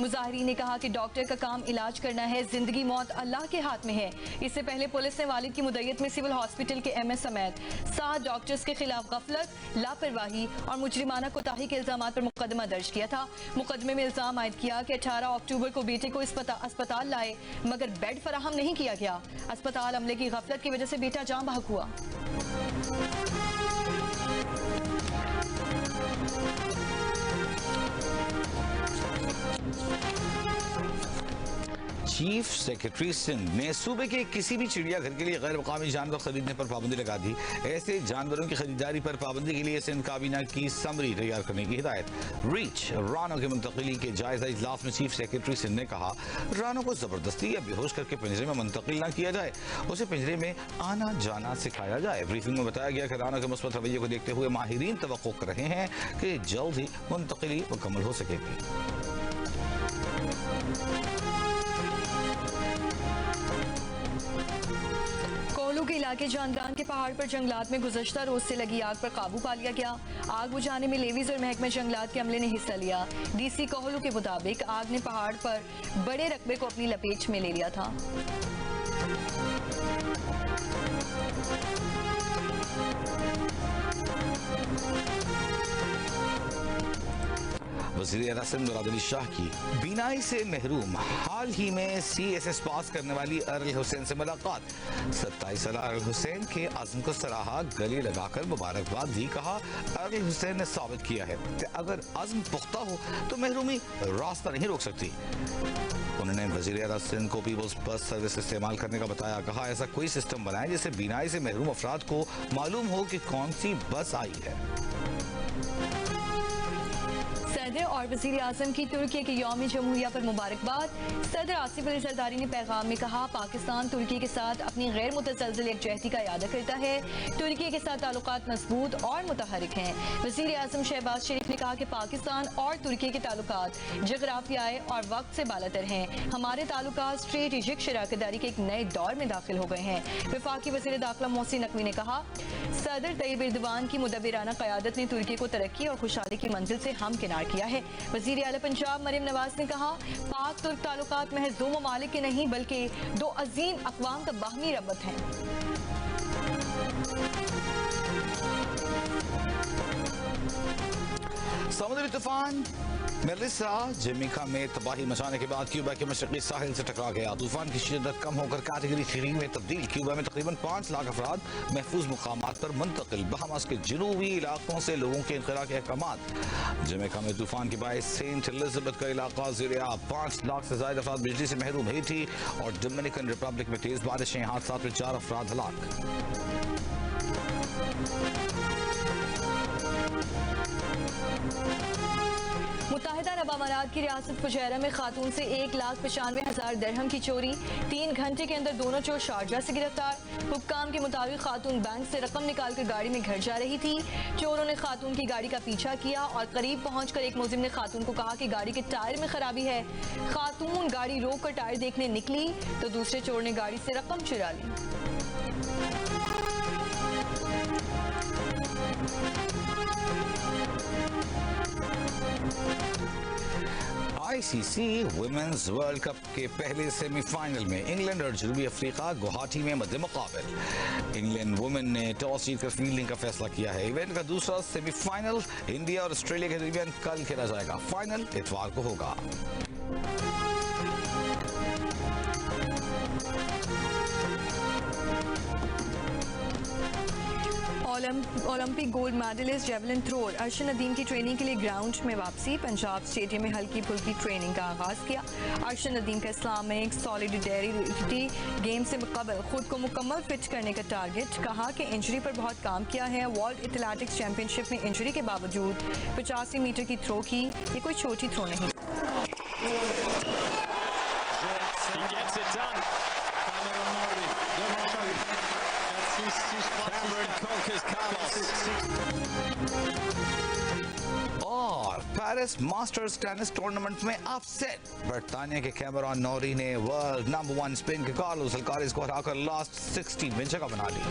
मुजाहिरीन ने कहा कि डॉक्टर का काम इलाज करना है, जिंदगी मौत अल्लाह के हाथ में है। इससे पहले पुलिस ने वालिद की मुद्दत में सिविल हॉस्पिटल के एमएस समेत 7 डॉक्टर्स के खिलाफ गफलत, लापरवाही और मुजरिमाना कोताही के इल्जामात पर मुकदमा दर्ज किया था। मुकदमे में इल्जाम आयद किया कि 18 अक्टूबर को बेटे को अस्पताल लाए मगर बेड फराहम नहीं किया गया। अस्पताल अमले की गफलत की वजह से बेटा जान बहक हुआ। चीफ सेक्रेटरी सिंध ने सूबे के किसी भी चिड़ियाघर के लिए गैर मुकामी जानवर खरीदने पर पाबंदी लगा दी। ऐसे जानवरों की खरीदारी पर पाबंदी के लिए सिंध काबीना की समरी तैयार करने की हिदायत। रीच रानों की मुंतकिली के जायजा इजलास में चीफ सेक्रेटरी सिंध ने कहा, रानों को जबरदस्ती या बेहोश करके पिंजरे में मुंतकिल न किया जाए, उसे पिंजरे में आना जाना सिखाया जाए। ब्रीफिंग में बताया गया कि रानों के मुस्बत रवैये को देखते हुए माहिरीन तवक्को कर रहे हैं कि जल्द ही मुंतकिली मुकम्मल हो सकेगी। कोहलू के इलाके जानदान के पहाड़ पर जंगलात में गुज़श्ता रोज से लगी आग पर काबू पा लिया गया। आग बुझाने में लेवीज और महकमे जंगलात के अमले ने हिस्सा लिया। डीसी कोहलू के मुताबिक आग ने पहाड़ पर बड़े रकबे को अपनी लपेट में ले लिया था। वज़ीर-ए-आला सिंध मुराद अली शाह की बीनाई से महरूम हाल ही में CSS पास करने वाली अरल हुसैन से मुलाकात। 27 साल अरल हुसैन के अज़्म को सराहा, गले लगाकर मुबारकबाद दी। कहा, अरल हुसैन ने साबित किया है कि अगर अज़्म पुख्ता हो तो महरूमी रास्ता नहीं रोक सकती। उन्होंने वज़ीर-ए-आला सिंध को पीपल्स बस सर्विस इस्तेमाल करने का बताया। कहा, ऐसा कोई सिस्टम बनाए जिससे बीनाई से महरूम अफराद को मालूम हो कि कौन सी बस आई है। सदर और वज़ीर आज़म की तुर्की के यौम जमहूरिया पर मुबारकबाद। सदर आसिफ अली ज़रदारी ने पैगाम में कहा, पाकिस्तान तुर्की के साथ अपनी गैर मुतज़लज़ल यकजहती का इरादा करता है। तुर्की के साथ ताल्लुकात मजबूत और मुतहरिक हैं। वज़ीर आज़म शहबाज शरीफ ने कहा कि पाकिस्तान और तुर्की के ताल्लुकात जगराफियाई और वक्त से बालातर हैं। हमारे ताल्लुकात स्ट्रेटेजिक शराकतदारी के एक नए दौर में दाखिल हो गए हैं। वफाकी वज़ीर दाखिला मोहसिन नकवी ने कहा, सदर तैयब एर्दोगान की मुदब्बिराना क़यादत ने तुर्की को तरक्की और खुशहाली की मंजिल से हमकिनार किया है। वज़ीर आला पंजाब मरियम नवाज ने कहा, पाक तुर्क ताल्लुकात महज दो ममालिक के नहीं बल्कि दो अजीम अक़वाम का बाहमी रबत हैं। समुद्री तूफान मेलिसा जमैका में तबाही मचाने के बाद क्यूबा के मशरक़ी साहिल से टकरा गया। तूफान की शिद्दत कम होकर कैटेगरी 3 में तब्दील। क्यूबा में तकरीबन 5 लाख अफराद महफूज मुकामात पर मुंतकिल। बहामास के जनूबी इलाकों से लोगों के इंखिला के अहकामात। जमैका में तूफान के बायस सेंट एलिजाबेथ का इलाका ज़ेर-ए-आब। 5 लाख से ज्यादा अफराद बिजली से महरूम। हैती और डोमिनिकन रिपब्लिक में तेज बारिशें। हादसात में 4 अफराद हलाक। मुत्तहिदा अरब अमारात की रियासत फुजैरा में खातून से 1,95,000 दरहम की चोरी। 3 घंटे के अंदर दोनों चोर शारजा से गिरफ्तार। हुक्काम के मुताबिक खातून बैंक से रकम निकालकर गाड़ी में घर जा रही थी। चोरों ने खातून की गाड़ी का पीछा किया और करीब पहुंचकर एक मुलजिम ने खातून को कहा कि गाड़ी के टायर में खराबी है। खातून गाड़ी रोक कर टायर देखने निकली तो दूसरे चोर ने गाड़ी से रकम चुरा ली। ICC वुमेन्स वर्ल्ड कप के पहले सेमीफाइनल में इंग्लैंड और जनूबी अफ्रीका गुवाहाटी में मद्दे मुकाबिल। इंग्लैंड वुमेन ने टॉस जीतकर फील्डिंग का फैसला किया है। इवेंट का दूसरा सेमीफाइनल इंडिया और ऑस्ट्रेलिया के दरमियान कल खेला जाएगा। फाइनल इतवार को होगा। Olympic gold medallist javelin thrower Arshad Nadeem की ट्रेनिंग के लिए ग्राउंड में वापसी। पंजाब स्टेडियम में हल्की फुल्की ट्रेनिंग का आगाज किया। अर्शन नदीम का इस्लामिक सॉलिडरिटी गेम से कबल खुद को मुकम्मल फिट करने का टारगेट। कहा कि इंजरी पर बहुत काम किया है। वर्ल्ड एथलेटिक्स चैंपियनशिप में इंजरी के बावजूद 85 मीटर की थ्रो की। ये कोई छोटी थ्रो नहीं। और पेरिस मास्टर्स टेनिस टूर्नामेंट में अपसेट। बरतानिया के कैमरॉन नोरी ने वर्ल्ड नंबर 1 स्पेन के कार्लोस अल्काराज को हराकर लास्ट 16 में जगह बना ली।